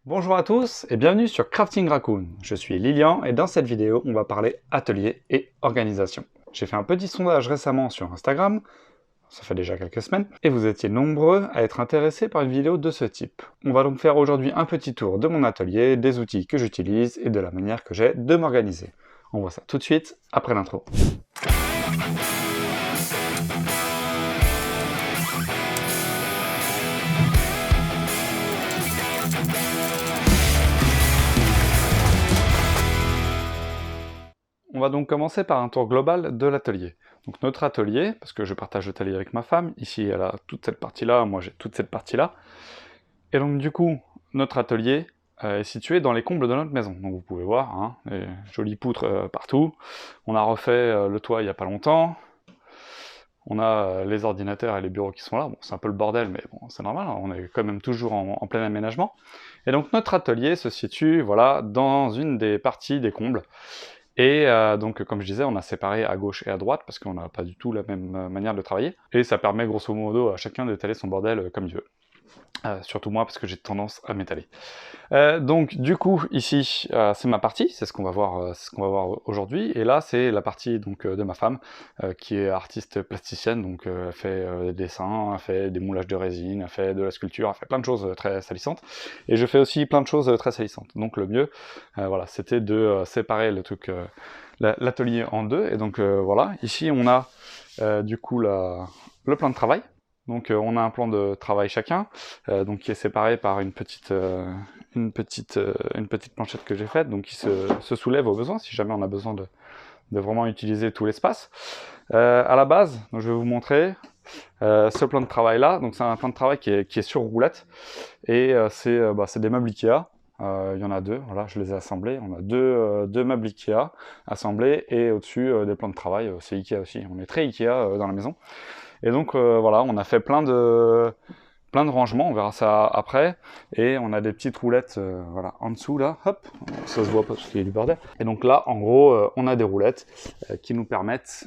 Bonjour à tous et bienvenue sur Crafting Raccoon. Je suis Lilian et dans cette vidéo, on va parler atelier et organisation. J'ai fait un petit sondage récemment sur Instagram, ça fait déjà quelques semaines, et vous étiez nombreux à être intéressés par une vidéo de ce type. On va donc faire aujourd'hui un petit tour de mon atelier, des outils que j'utilise et de la manière que j'ai de m'organiser. On voit ça tout de suite après l'intro. On va donc commencer par un tour global de l'atelier. Donc notre atelier, parce que je partage l'atelier avec ma femme, ici elle a toute cette partie-là, moi j'ai toute cette partie-là. Et donc du coup, notre atelier est situé dans les combles de notre maison. Donc vous pouvez voir, hein, les jolies poutres partout. On a refait le toit il n'y a pas longtemps. On a les ordinateurs et les bureaux qui sont là. Bon, c'est un peu le bordel, mais bon, c'est normal, hein, on est quand même toujours en plein aménagement. Et donc notre atelier se situe, voilà, dans une des parties des combles. Et donc, comme je disais, on a séparé à gauche et à droite, parce qu'on n'a pas du tout la même manière de travailler. Et ça permet grosso modo à chacun d'étaler son bordel comme il veut. Surtout moi, parce que j'ai tendance à m'étaler. Donc, du coup, ici, c'est ma partie, c'est ce qu'on va voir, aujourd'hui. Et là, c'est la partie donc, de ma femme, qui est artiste plasticienne, donc elle fait des dessins, elle fait des moulages de résine, elle fait de la sculpture, elle fait plein de choses très salissantes. Et je fais aussi plein de choses très salissantes. Donc le mieux, voilà, c'était de séparer le truc, l'atelier en deux. Et donc voilà, ici on a du coup le plan de travail. Donc on a un plan de travail chacun, donc qui est séparé par une petite planchette que j'ai faite, donc qui se soulève au besoin, si jamais on a besoin de vraiment utiliser tout l'espace. À la base, donc je vais vous montrer ce plan de travail là, donc c'est un plan de travail qui est sur roulette, et c'est des meubles Ikea. Il y en a deux, voilà, je les ai assemblés. On a deux meubles Ikea assemblés, et au-dessus des plans de travail, c'est Ikea aussi. On est très Ikea dans la maison. Et donc voilà, on a fait plein de rangements, on verra ça après, et on a des petites roulettes voilà, en dessous là, hop, ça se voit pas parce qu'il y a du bordel. Et donc là, en gros, on a des roulettes qui nous permettent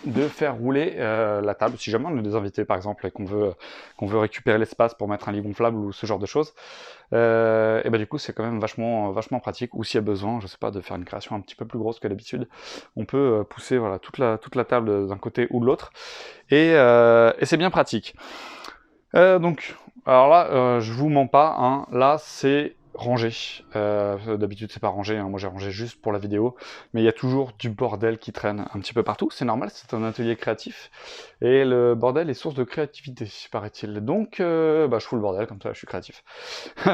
de faire rouler la table, si jamais on a des invités par exemple et qu'on veut récupérer l'espace pour mettre un lit gonflable ou ce genre de choses, et bah du coup c'est quand même vachement pratique. Ou s'il y a besoin, je sais pas, de faire une création un petit peu plus grosse que d'habitude, on peut pousser voilà, toute la table d'un côté ou de l'autre, et c'est bien pratique. Donc, alors là, je vous mens pas, hein, là c'est rangé. D'habitude c'est pas rangé, hein, moi j'ai rangé juste pour la vidéo, mais il y a toujours du bordel qui traîne un petit peu partout, c'est normal, c'est un atelier créatif, et le bordel est source de créativité, paraît-il. Donc, je fous le bordel, comme ça je suis créatif.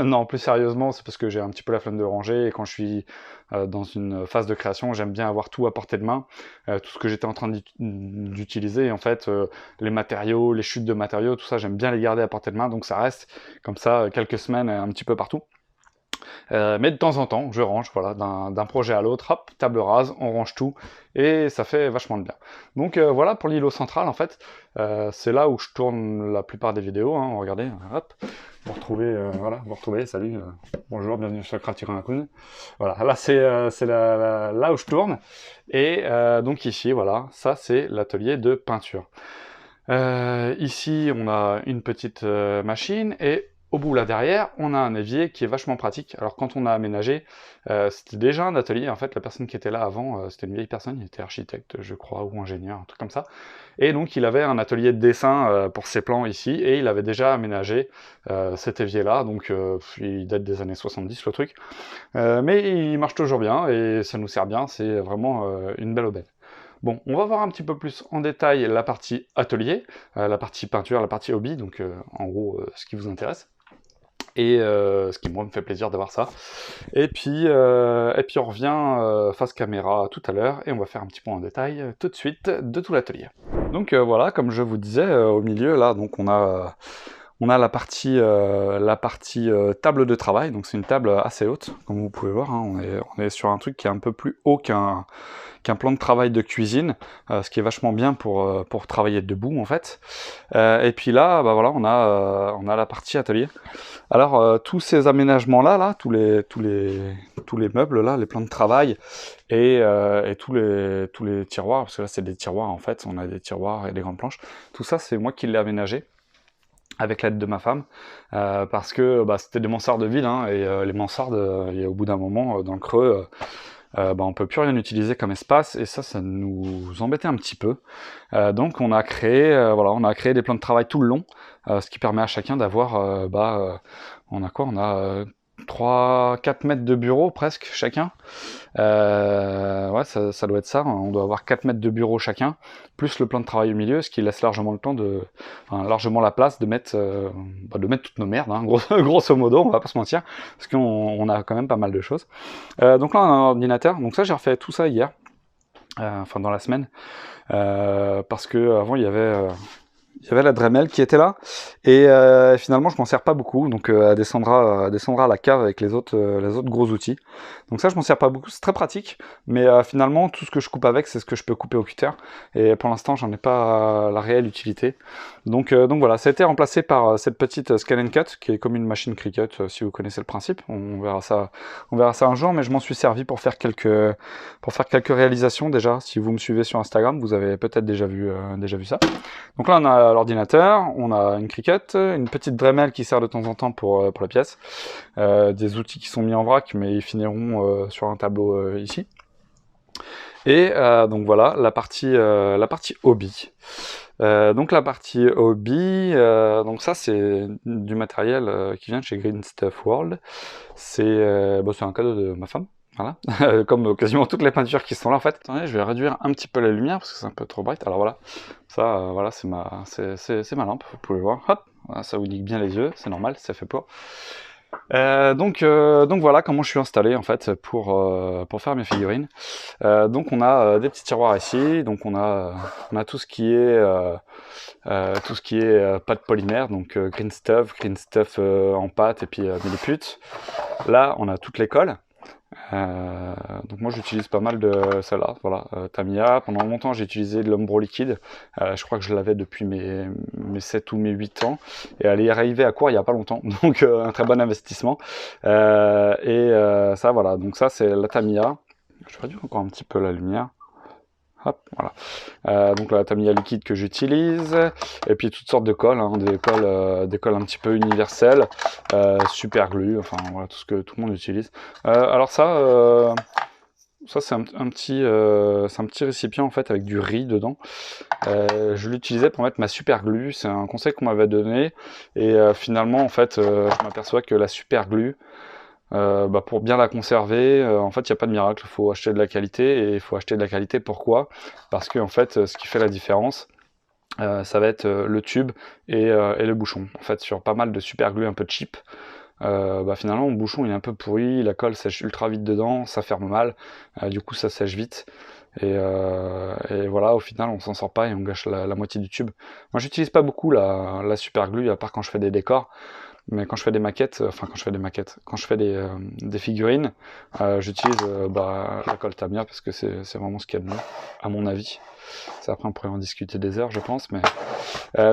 Non, plus sérieusement, c'est parce que j'ai un petit peu la flemme de ranger, et quand je suis dans une phase de création, j'aime bien avoir tout à portée de main, tout ce que j'étais en train d'utiliser, en fait, les matériaux, les chutes de matériaux, tout ça, j'aime bien les garder à portée de main, donc ça reste comme ça quelques semaines un petit peu partout. Mais de temps en temps, je range, voilà, d'un projet à l'autre, hop, table rase, on range tout, et ça fait vachement de bien. Donc voilà pour l'îlot central, en fait, c'est là où je tourne la plupart des vidéos, hein, regardez, hop, voilà, vous retrouvez, salut, bonjour, bienvenue sur Crafting Raccoon. Voilà, là c'est là où je tourne, et donc ici, voilà, ça c'est l'atelier de peinture. Ici, on a une petite machine, et au bout là derrière, on a un évier qui est vachement pratique. Alors quand on a aménagé, c'était déjà un atelier, en fait, la personne qui était là avant, c'était une vieille personne, il était architecte, je crois, ou ingénieur, un truc comme ça. Et donc il avait un atelier de dessin pour ses plans ici, et il avait déjà aménagé cet évier-là, donc il date des années 70 le truc. Mais il marche toujours bien, et ça nous sert bien, c'est vraiment une belle aubaine. Bon, on va voir un petit peu plus en détail la partie atelier, la partie peinture, la partie hobby, donc en gros ce qui vous intéresse. Et ce qui moi me fait plaisir d'avoir ça. Et puis on revient face caméra tout à l'heure, et on va faire un petit point en détail tout de suite de tout l'atelier. Donc voilà, comme je vous disais, au milieu là, donc on a la partie table de travail. Donc c'est une table assez haute, comme vous pouvez voir, hein, on est sur un truc qui est un peu plus haut qu'un plan de travail de cuisine, ce qui est vachement bien pour travailler debout en fait. Et puis là, bah voilà, on a la partie atelier. Alors tous ces aménagements là, tous les meubles là, les plans de travail, et tous les tiroirs, parce que là c'est des tiroirs en fait, on a des tiroirs et des grandes planches, tout ça c'est moi qui l'ai aménagé. avec l'aide de ma femme, parce que bah, c'était des mansardes vides, hein, et les mansardes, et au bout d'un moment, dans le creux, bah, on peut plus rien utiliser comme espace, et ça nous embêtait un petit peu. Donc on a créé, voilà, on a créé des plans de travail tout le long, ce qui permet à chacun d'avoir, on a quoi? On a 3-4 mètres de bureau presque chacun. Ouais, ça doit être ça. On doit avoir 4 mètres de bureau chacun, plus le plan de travail au milieu, ce qui laisse largement le temps enfin, largement la place de mettre, de mettre toutes nos merdes, hein, grosso modo, on va pas se mentir, parce qu'on a quand même pas mal de choses. Donc là, on a un ordinateur. Donc ça, j'ai refait tout ça hier, enfin dans la semaine, parce que avant il y avait la Dremel qui était là, et finalement je m'en sers pas beaucoup, donc elle descendra à la cave avec les autres gros outils. Donc ça je m'en sers pas beaucoup, c'est très pratique, mais finalement tout ce que je coupe avec c'est ce que je peux couper au cutter, et pour l'instant j'en ai pas la réelle utilité. Donc voilà, ça a été remplacé par cette petite Scan and Cut, qui est comme une machine Cricut, si vous connaissez le principe. On verra ça un jour, mais je m'en suis servi pour faire quelques réalisations déjà. Si vous me suivez sur Instagram, vous avez peut-être déjà vu ça. Donc là, on a l'ordinateur, on a une Cricut, une petite Dremel qui sert de temps en temps pour la pièce, des outils qui sont mis en vrac, mais ils finiront sur un tableau ici. Et donc voilà, la partie hobby. Donc la partie hobby, donc ça c'est du matériel qui vient de chez Green Stuff World. C'est un cadeau de ma femme. Voilà, comme quasiment toutes les peintures qui sont là en fait. Attendez, je vais réduire un petit peu la lumière parce que c'est un peu trop bright. Alors voilà, ça, voilà, c'est ma lampe, vous pouvez voir. Hop, voilà, ça vous nique bien les yeux, c'est normal, ça fait pour. Donc voilà comment je suis installé en fait pour faire mes figurines. Donc on a des petits tiroirs ici, donc on a tout ce qui est pâte polymère, donc green stuff en pâte et puis milliput. Là on a toutes les colles. Donc moi j'utilise pas mal de celle-là, voilà, Tamiya. Pendant longtemps j'ai utilisé de l'Umbro liquide, je crois que je l'avais depuis mes 7 ou mes 8 ans, et elle est arrivée à court il y a pas longtemps, donc un très bon investissement. Ça voilà, donc ça c'est la Tamiya. Je réduis encore un petit peu la lumière. Hop, voilà. Donc la Tamiya liquide que j'utilise, et puis toutes sortes de colles, hein, des colles un petit peu universelles, super glue, enfin voilà, tout ce que tout le monde utilise. Alors ça c'est un petit récipient en fait avec du riz dedans. Je l'utilisais pour mettre ma super glue, c'est un conseil qu'on m'avait donné, et finalement en fait je m'aperçois que la super glue, pour bien la conserver, en fait il n'y a pas de miracle, il faut acheter de la qualité, et il faut acheter de la qualité pourquoi? Parce que en fait ce qui fait la différence, ça va être le tube et le bouchon. En fait sur pas mal de super glue un peu cheap, finalement le bouchon il est un peu pourri, la colle sèche ultra vite dedans, ça ferme mal, du coup ça sèche vite, et voilà, au final on s'en sort pas et on gâche la moitié du tube. Moi j'utilise pas beaucoup la super glue, à part quand je fais des décors. Mais quand je fais des maquettes, quand je fais des figurines, j'utilise la colle Tamiya parce que c'est vraiment ce qu'il y a de mieux, à mon avis. Après on pourrait en discuter des heures je pense, mais...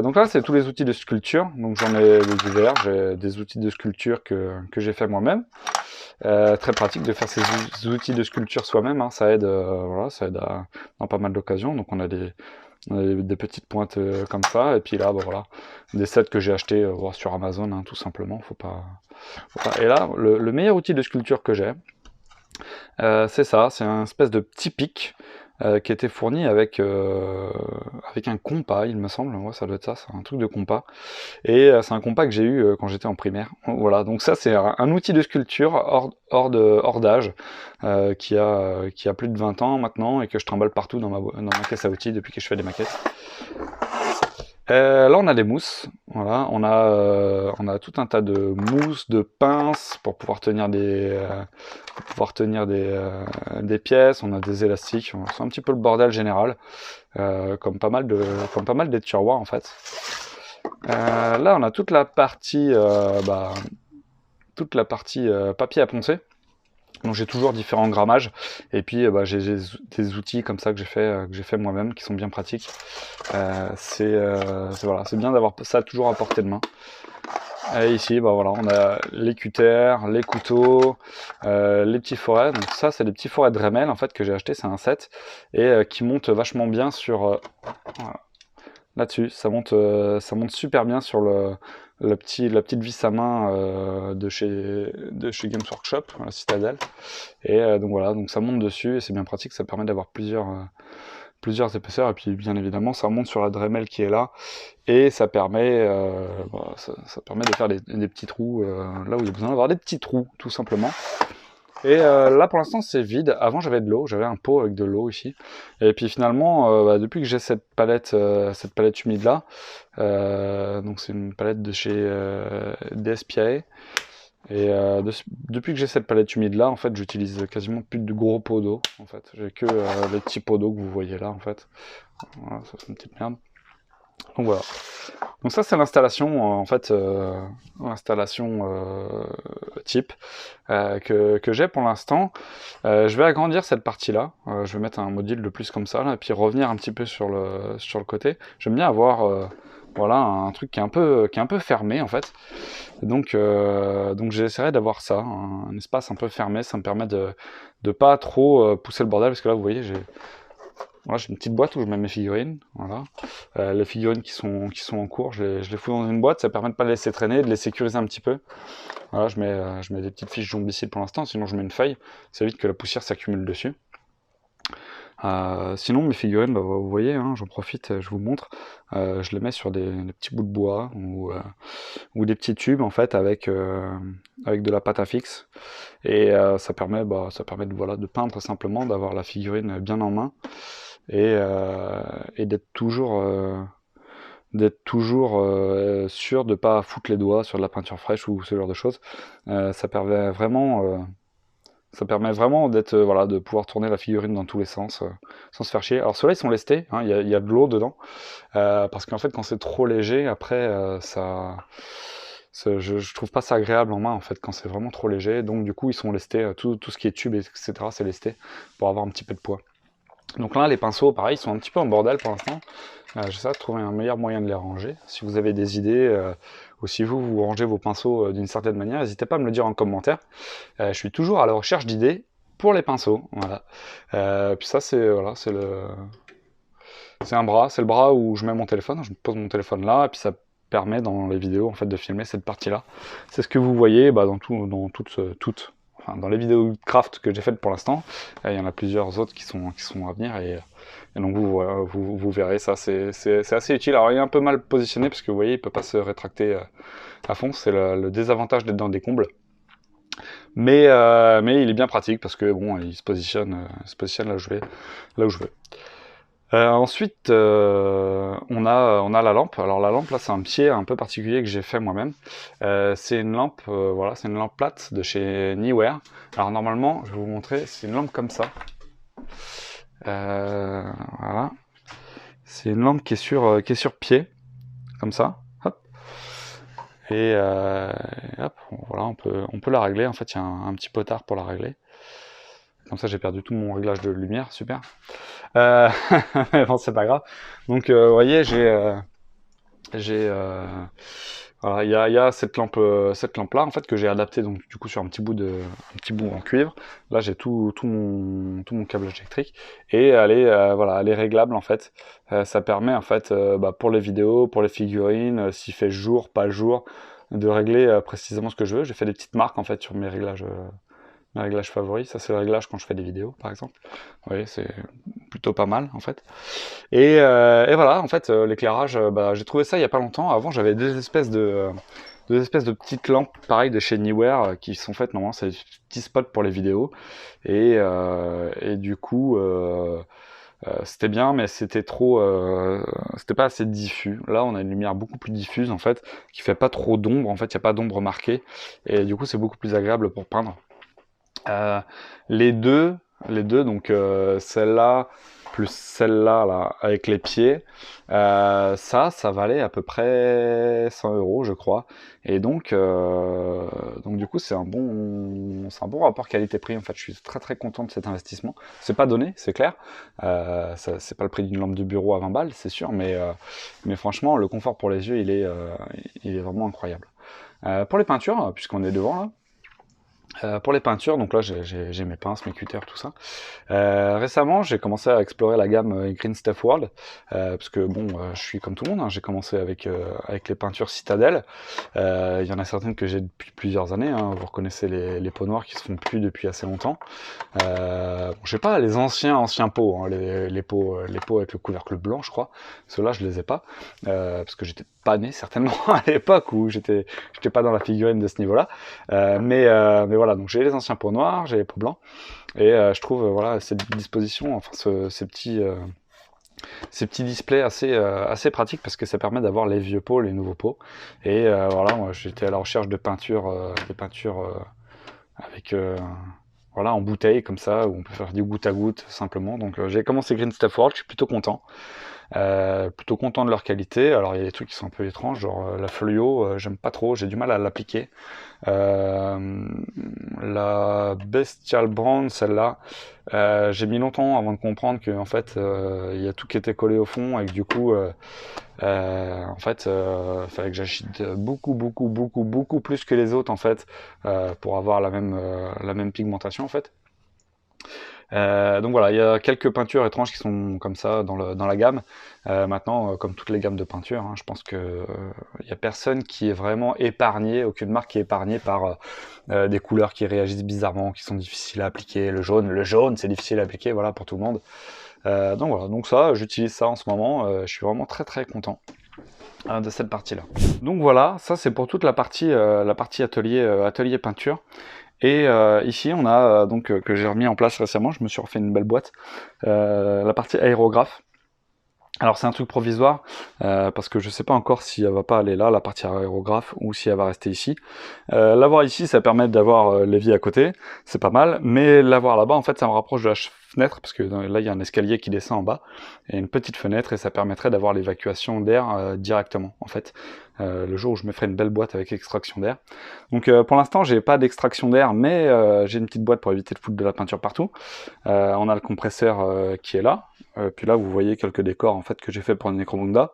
donc là c'est tous les outils de sculpture, donc j'en ai des divers, j'ai des outils de sculpture que j'ai fait moi-même. Très pratique de faire ces outils de sculpture soi-même, hein, ça aide, voilà, ça aide dans pas mal d'occasions. Donc on a des petites pointes comme ça, et puis là voilà, des sets que j'ai achetés sur Amazon, hein, tout simplement. Faut pas... Et là le meilleur outil de sculpture que j'ai, c'est ça, c'est un espèce de petit pic qui était fourni avec un compas, il me semble. Ouais, ça doit être ça, c'est un truc de compas, et c'est un compas que j'ai eu quand j'étais en primaire. Voilà, donc ça c'est un outil de sculpture hors d'âge, qui a plus de 20 ans maintenant, et que je trimballe partout dans ma caisse à outils depuis que je fais des maquettes. Là on a des mousses, voilà, on a tout un tas de mousses, de pinces pour pouvoir tenir des pièces, on a des élastiques, c'est un petit peu le bordel général, comme pas mal des tiroirs en fait. Là on a toute la partie papier à poncer. Donc j'ai toujours différents grammages, et puis j'ai des outils comme ça que j'ai fait moi-même, qui sont bien pratiques. C'est bien d'avoir ça toujours à portée de main. Et ici voilà, on a les cutters, les couteaux, les petits forets. Donc ça c'est des petits forets de Dremel en fait que j'ai acheté, c'est un set, et qui monte vachement bien sur là-dessus. Ça monte super bien sur la petite vis à main de chez Games Workshop, la Citadel. Et donc voilà, donc ça monte dessus et c'est bien pratique, ça permet d'avoir plusieurs épaisseurs. Et puis bien évidemment, ça monte sur la Dremel qui est là et ça permet, ça permet de faire des petits trous là où il y a besoin d'avoir des petits trous, tout simplement. Et là pour l'instant c'est vide. Avant j'avais de l'eau, j'avais un pot avec de l'eau ici. Et puis finalement, depuis que j'ai cette palette humide là, donc c'est une palette de chez DSPIA. Et depuis que j'ai cette palette humide là, en fait, j'utilise quasiment plus de gros pots d'eau. En fait, j'ai que les petits pots d'eau que vous voyez là, en fait. Voilà, ça c'est une petite merde. Donc voilà. Donc ça c'est l'installation, en fait, l'installation type que j'ai pour l'instant. Je vais agrandir cette partie-là. Je vais mettre un module de plus comme ça, là, et puis revenir un petit peu sur le côté. J'aime bien avoir voilà, un truc qui est un peu fermé en fait. Donc j'essaierai d'avoir ça, un espace un peu fermé. Ça me permet de pas trop pousser le bordel, parce que là vous voyez voilà, j'ai une petite boîte où je mets mes figurines. Voilà. Les figurines qui sont en cours, je les fous dans une boîte. Ça permet de pas les laisser traîner, de les sécuriser un petit peu. Voilà, je mets des petites fiches zombicides pour l'instant, sinon je mets une feuille. Ça évite que la poussière s'accumule dessus. Sinon mes figurines, bah, vous voyez, hein, j'en profite, je vous montre. Je les mets sur des petits bouts de bois ou des petits tubes en fait avec de la pâte à fixe. Et ça permet voilà, de peindre simplement, d'avoir la figurine bien en main. Et d'être toujours sûr de ne pas foutre les doigts sur de la peinture fraîche ou ce genre de choses. Ça permet vraiment d'être voilà, de pouvoir tourner la figurine dans tous les sens sans se faire chier. Alors ceux-là ils sont lestés, hein, il y a de l'eau dedans, parce qu'en fait quand c'est trop léger après je trouve pas ça agréable en main en fait quand c'est vraiment trop léger. Donc du coup ils sont lestés, tout ce qui est tube etc c'est lesté pour avoir un petit peu de poids. Donc là, les pinceaux, pareil, ils sont un petit peu en bordel pour l'instant. J'essaie de trouver un meilleur moyen de les ranger. Si vous avez des idées, ou si vous rangez vos pinceaux d'une certaine manière, n'hésitez pas à me le dire en commentaire. Je suis toujours à la recherche d'idées pour les pinceaux. Voilà. Puis ça, c'est voilà, c'est le bras où je mets mon téléphone. Je pose mon téléphone là, et puis ça permet dans les vidéos en fait de filmer cette partie-là. C'est ce que vous voyez dans dans les vidéos de craft que j'ai faites pour l'instant. Il y en a plusieurs autres qui sont à venir, et donc vous verrez ça, c'est assez utile. Alors il est un peu mal positionné parce que vous voyez il peut pas se rétracter à fond, c'est le désavantage d'être dans des combles. Mais il est bien pratique parce que bon, il se positionne là où je veux. Ensuite, on a la lampe. Alors la lampe, là, c'est un pied un peu particulier que j'ai fait moi-même. C'est une lampe, voilà, c'est une lampe plate de chez Neewer. Alors normalement, je vais vous montrer, c'est une lampe comme ça. Voilà. C'est une lampe qui est sur pied, comme ça. Hop. Et hop, voilà, on peut la régler. En fait, il y a un petit potard pour la régler. Comme ça, j'ai perdu tout mon réglage de lumière, super. Bon, c'est pas grave. Donc, vous voyez, voilà, il y a cette lampe là en fait que j'ai adaptée donc du coup sur un petit bout en cuivre. Là, j'ai tout mon câblage électrique et voilà, elle est réglable en fait. Ça permet en fait pour les vidéos, pour les figurines, s'il fait jour, pas jour, de régler précisément ce que je veux. J'ai fait des petites marques en fait sur mes réglages favoris. Ça, c'est le réglage quand je fais des vidéos, par exemple. Vous voyez, c'est plutôt pas mal, en fait. Et voilà, en fait, l'éclairage, j'ai trouvé ça il y a pas longtemps. Avant, j'avais deux espèces de petites lampes, pareil, de chez Neewer, qui sont faites, normalement, c'est des petits spots pour les vidéos. Et du coup... c'était bien, mais c'était pas assez diffus. Là, on a une lumière beaucoup plus diffuse, en fait, qui fait pas trop d'ombre. En fait, il n'y a pas d'ombre marquée. Et du coup, c'est beaucoup plus agréable pour peindre. Les deux, donc celle-là plus celle-là là, avec les pieds, ça valait à peu près 100 €, je crois. Et donc du coup, c'est un bon rapport qualité-prix. En fait, je suis très très content de cet investissement. C'est pas donné, c'est clair. C'est pas le prix d'une lampe de bureau à 20 balles, c'est sûr, mais franchement, le confort pour les yeux, il est vraiment incroyable. Pour les peintures, puisqu'on est devant là. Pour les peintures, donc là j'ai mes pinces, mes cutters, tout ça. Récemment, j'ai commencé à explorer la gamme Green Stuff World, parce que bon, je suis comme tout le monde, hein, j'ai commencé avec les peintures Citadel. Il y en a certaines que j'ai depuis plusieurs années, hein, vous reconnaissez les pots noirs qui se font plus depuis assez longtemps. Bon, je sais pas, les anciens pots, hein, les pots avec le couvercle blanc, je crois. Ceux-là, je les ai pas, parce que j'étais pas né certainement à l'époque où j'étais pas dans la figurine de ce niveau-là. Mais voilà, donc j'ai les anciens pots noirs, j'ai les pots blancs, et je trouve voilà cette disposition, enfin ces petits displays assez pratiques parce que ça permet d'avoir les vieux pots, les nouveaux pots. Et voilà, moi j'étais à la recherche de peintures, des peintures avec voilà, en bouteille comme ça, où on peut faire du goutte à goutte simplement. Donc j'ai commencé Green Stuff World, je suis plutôt content de leur qualité. Alors il y a des trucs qui sont un peu étranges, genre la Folio, j'aime pas trop, j'ai du mal à l'appliquer. La Bestial Brand, celle-là, j'ai mis longtemps avant de comprendre que en fait il y a tout qui était collé au fond et que du coup en fait fallait que j'achète beaucoup plus que les autres en fait pour avoir la même pigmentation en fait. Donc voilà, il y a quelques peintures étranges qui sont comme ça dans la gamme. Maintenant, comme toutes les gammes de peinture, hein, je pense que il y a personne qui est vraiment épargné, aucune marque qui est épargnée par des couleurs qui réagissent bizarrement, qui sont difficiles à appliquer. Le jaune, c'est difficile à appliquer, voilà, pour tout le monde. Donc voilà, donc ça, j'utilise ça en ce moment. Je suis vraiment très content de cette partie-là. Donc voilà, ça c'est pour toute la partie atelier peinture. Et ici, on a donc que j'ai remis en place récemment. Je me suis refait une belle boîte. La partie aérographe. Alors c'est un truc provisoire parce que je sais pas encore si elle va pas aller là, la partie aérographe, ou si elle va rester ici. L'avoir ici, ça permet d'avoir l'évier à côté, c'est pas mal. Mais l'avoir là-bas, en fait, ça me rapproche de la fenêtre parce que là il y a un escalier qui descend en bas et une petite fenêtre et ça permettrait d'avoir l'évacuation d'air directement en fait. Le jour où je me ferai une belle boîte avec extraction d'air. Donc pour l'instant j'ai pas d'extraction d'air mais j'ai une petite boîte pour éviter de foutre de la peinture partout. On a le compresseur qui est là. Puis là vous voyez quelques décors en fait que j'ai fait pour Necromunda.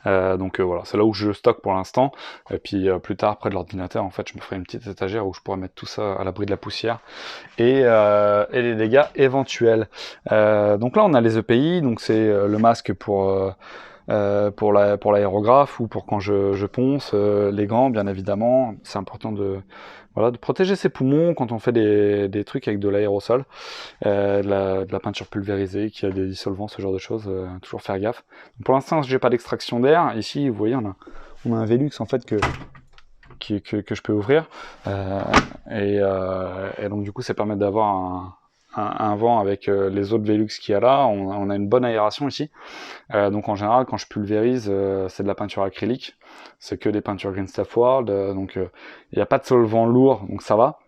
Donc voilà, c'est là où je stocke pour l'instant. Et puis plus tard, près de l'ordinateur, en fait, je me ferai une petite étagère où je pourrais mettre tout ça à l'abri de la poussière et les dégâts éventuels. Donc là, on a les EPI, donc c'est le masque pour l'aérographe ou pour quand je ponce, les gants, bien évidemment. C'est important de protéger ses poumons quand on fait des trucs avec de l'aérosol, de la peinture pulvérisée, qui a des dissolvants, ce genre de choses, toujours faire gaffe. Donc pour l'instant, j'ai pas d'extraction d'air. Ici, vous voyez, on a un Velux en fait que je peux ouvrir, et donc du coup, ça permet d'avoir un vent avec les autres Velux qu'il y a là. On a une bonne aération ici. Donc en général, quand je pulvérise, c'est de la peinture acrylique. C'est que des peintures Green Stuff World, donc il n'y a pas de solvant lourd, donc ça va.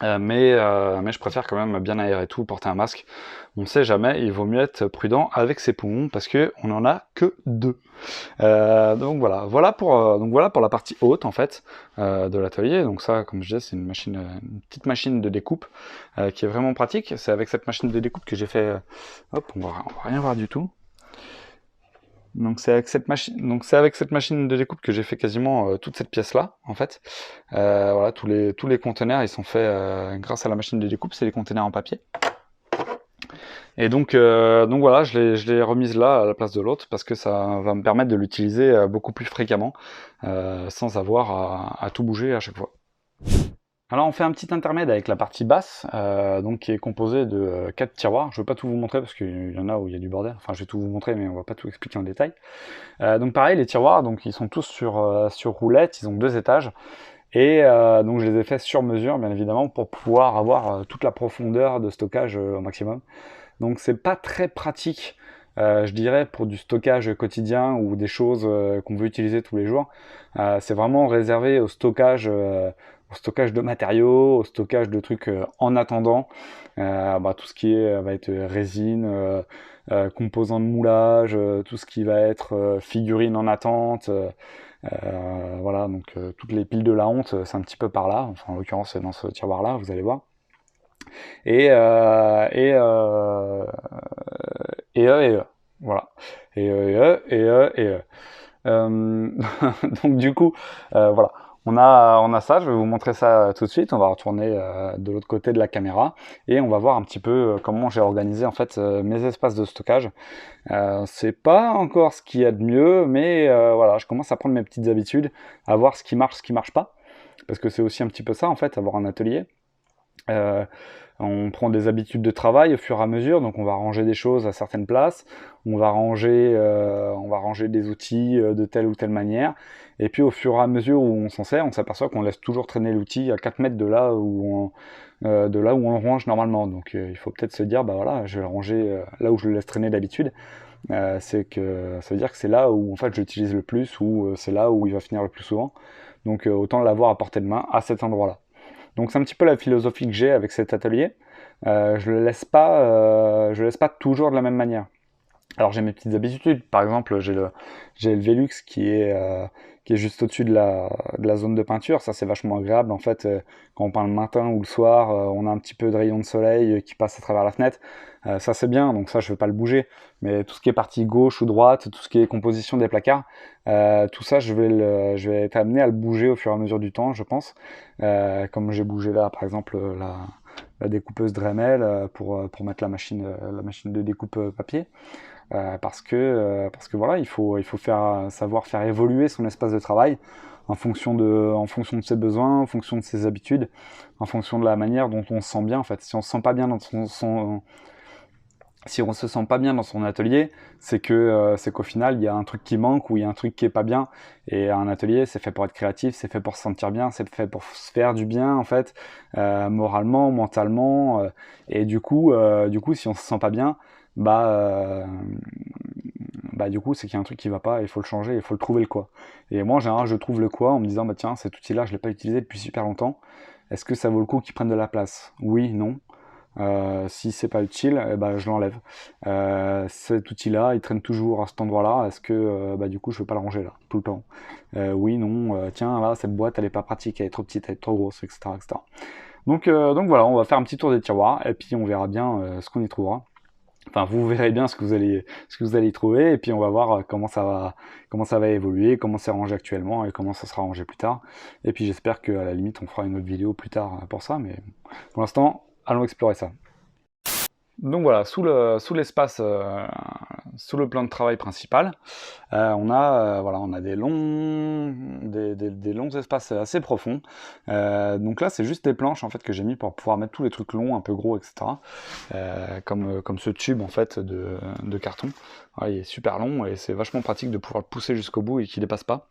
Mais je préfère quand même bien aérer tout, porter un masque. On sait jamais, il vaut mieux être prudent avec ses poumons parce que on en a que deux. Donc voilà pour la partie haute en fait de l'atelier. Donc ça, comme je disais, c'est une petite machine de découpe qui est vraiment pratique. C'est avec cette machine de découpe que j'ai fait. Hop, on va rien voir du tout. Donc c'est avec cette machine de découpe que j'ai fait quasiment toute cette pièce là en fait. Voilà, tous les conteneurs ils sont faits grâce à la machine de découpe, c'est des conteneurs en papier. Et donc voilà, je l'ai remise là à la place de l'autre parce que ça va me permettre de l'utiliser beaucoup plus fréquemment sans avoir à tout bouger à chaque fois. Alors on fait un petit intermède avec la partie basse, donc qui est composée de 4 tiroirs. Je ne vais pas tout vous montrer parce qu'il y en a où il y a du bordel. Enfin, je vais tout vous montrer, mais on va pas tout expliquer en détail. Donc pareil, les tiroirs, donc ils sont tous sur roulettes, ils ont 2 étages. Et donc je les ai faits sur mesure, bien évidemment, pour pouvoir avoir toute la profondeur de stockage au maximum. Donc c'est pas très pratique, je dirais, pour du stockage quotidien ou des choses qu'on veut utiliser tous les jours. C'est vraiment réservé au stockage de matériaux, au stockage de trucs en attendant. Tout ce qui va être résine, composants de moulage, tout ce qui va être figurines en attente. Voilà, donc toutes les piles de la honte, c'est un petit peu par là. Enfin, en l'occurrence, c'est dans ce tiroir-là, vous allez voir. Et voilà. Donc du coup, voilà. on a ça, je vais vous montrer ça tout de suite. On va retourner de l'autre côté de la caméra et on va voir un petit peu comment j'ai organisé en fait mes espaces de stockage. C'est pas encore ce qu'il y a de mieux, mais voilà, je commence à prendre mes petites habitudes, à voir ce qui marche pas, parce que c'est aussi un petit peu ça en fait, avoir un atelier. Euh, on prend des habitudes de travail au fur et à mesure, donc on va ranger des choses à certaines places, on va ranger des outils de telle ou telle manière, et puis au fur et à mesure où on s'en sert, on s'aperçoit qu'on laisse toujours traîner l'outil à 4 mètres de là où on le range normalement. Donc il faut peut-être se dire, bah voilà, je vais le ranger là où je le laisse traîner d'habitude. C'est que ça veut dire que c'est là où en fait j'utilise le plus, ou c'est là où il va finir le plus souvent. Donc autant l'avoir à portée de main à cet endroit-là. Donc c'est un petit peu la philosophie que j'ai avec cet atelier. Je le laisse pas toujours de la même manière. Alors j'ai mes petites habitudes. Par exemple, j'ai le Velux qui est juste au-dessus de la zone de peinture. Ça c'est vachement agréable en fait. Quand on peint le matin ou le soir, on a un petit peu de rayon de soleil qui passe à travers la fenêtre. Ça c'est bien. Donc ça je vais pas le bouger. Mais tout ce qui est partie gauche ou droite, tout ce qui est composition des placards, tout ça je vais être amené à le bouger au fur et à mesure du temps, je pense. Comme j'ai bougé là, par exemple la découpeuse Dremel pour mettre la machine de découpe papier. Parce que voilà, il faut savoir faire évoluer son espace de travail en fonction de ses besoins, en fonction de ses habitudes, en fonction de la manière dont on se sent bien en fait. Si on se sent pas bien dans si on se sent pas bien dans son atelier, c'est qu'au final il y a un truc qui manque, ou il y a un truc qui est pas bien. Et un atelier, c'est fait pour être créatif, c'est fait pour se sentir bien, c'est fait pour se faire du bien en fait, moralement, mentalement. Et du coup, si on se sent pas bien, bah du coup c'est qu'il y a un truc qui va pas, il faut le changer, il faut le trouver le quoi. Et moi en général je trouve le quoi en me disant, bah tiens, cet outil là je l'ai pas utilisé depuis super longtemps, est-ce que ça vaut le coup qu'il prenne de la place? Oui, non. Si c'est pas utile, eh ben, je l'enlève. Cet outil là il traîne toujours à cet endroit là, est-ce que du coup je vais pas le ranger là tout le temps? Oui, non. Tiens, là cette boîte elle est pas pratique, elle est trop petite, elle est trop grosse, etc., etc. Donc voilà, on va faire un petit tour des tiroirs et puis on verra bien ce qu'on y trouvera. Enfin, vous verrez bien ce que vous allez y trouver, et puis on va voir comment ça va évoluer, comment c'est rangé actuellement et comment ça sera rangé plus tard. Et puis j'espère qu'à la limite on fera une autre vidéo plus tard pour ça, mais pour l'instant, allons explorer ça. Donc voilà, sous l'espace, sous le plan de travail principal, on a des longs espaces assez profonds. Donc là, c'est juste des planches en fait que j'ai mis pour pouvoir mettre tous les trucs longs, un peu gros, etc. Comme ce tube en fait de carton. Ouais, il est super long et c'est vachement pratique de pouvoir le pousser jusqu'au bout et qu'il dépasse pas.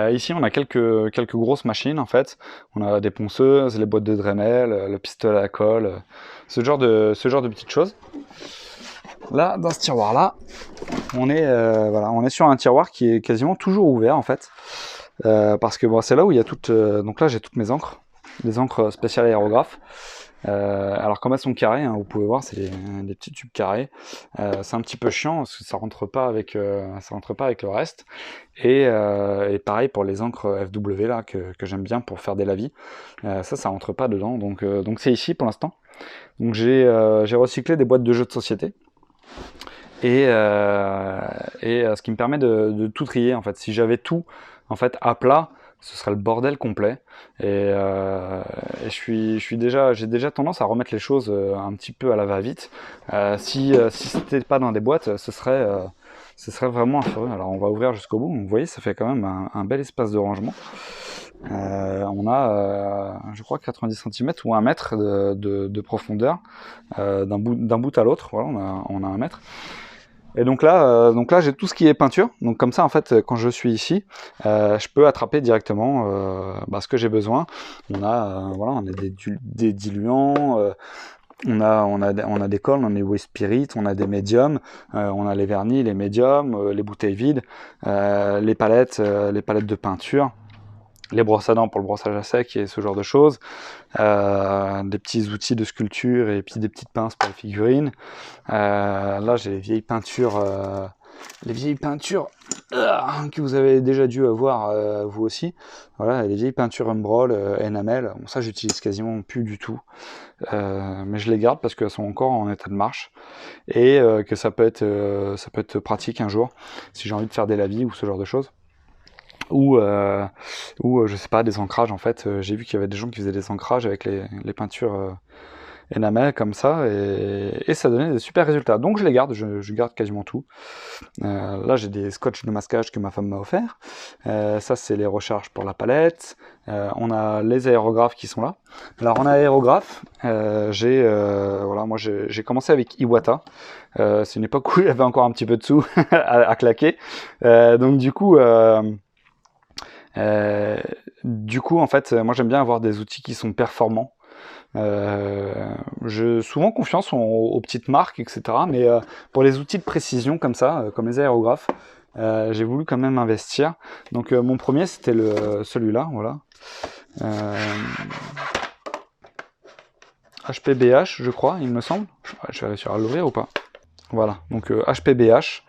Ici, on a quelques grosses machines en fait. On a des ponceuses, les boîtes de Dremel, le pistolet à colle, ce genre de petites choses. Là, dans ce tiroir-là, on est sur un tiroir qui est quasiment toujours ouvert en fait, parce que bon, c'est là où il y a donc là, j'ai toutes mes encres, les encres spéciales aérographes. Alors comme elles sont carrées, hein, vous pouvez voir, c'est des petits tubes carrés. C'est un petit peu chiant parce que ça rentre pas avec le reste. Et pareil pour les encres FW là que j'aime bien pour faire des lavis. Ça rentre pas dedans. Donc c'est ici pour l'instant. Donc j'ai recyclé des boîtes de jeux de société. Et ce qui me permet de tout trier en fait. Si j'avais tout en fait à plat, ce serait le bordel complet. Et j'ai déjà tendance à remettre les choses un petit peu à la va-vite. Si c'était pas dans des boîtes, ce serait vraiment affreux. Alors on va ouvrir jusqu'au bout. Vous voyez, ça fait quand même un bel espace de rangement. On a, je crois, 90 cm ou 1 mètre de profondeur d'un bout à l'autre. Voilà, on a 1 mètre. Et donc là j'ai tout ce qui est peinture. Donc comme ça, en fait, quand je suis ici, je peux attraper directement ce que j'ai besoin. On a des diluants. On a des colles, on a des Way Spirit, on a des médiums, on a les vernis, les médiums, les bouteilles vides, les palettes de peinture, les brosses à dents pour le brossage à sec et ce genre de choses, des petits outils de sculpture et puis des petites pinces pour les figurines. Là j'ai les vieilles peintures que vous avez déjà dû avoir vous aussi. Voilà, les vieilles peintures Umbral, Enamel. Bon, ça j'utilise quasiment plus du tout, mais je les garde parce qu'elles sont encore en état de marche et que ça peut être pratique un jour si j'ai envie de faire des lavis ou ce genre de choses. ou je sais pas, des ancrages en fait. J'ai vu qu'il y avait des gens qui faisaient des ancrages avec les peintures énamel comme ça, et ça donnait des super résultats. Donc je les garde, je garde quasiment tout. Là j'ai des scotch de masquage que ma femme m'a offert. Ça c'est les recharges pour la palette. On a les aérographes qui sont là. Alors en aérographe, voilà, moi j'ai commencé avec Iwata. C'est une époque où j'avais encore un petit peu de sous à claquer. Donc du coup en fait, moi j'aime bien avoir des outils qui sont performants. J'ai souvent confiance aux petites marques, etc. Mais pour les outils de précision comme ça, comme les aérographes, j'ai voulu quand même investir. Donc mon premier c'était celui-là, voilà. HPBH, je crois, il me semble. Je vais réussir à l'ouvrir ou pas? Voilà, donc HPBH.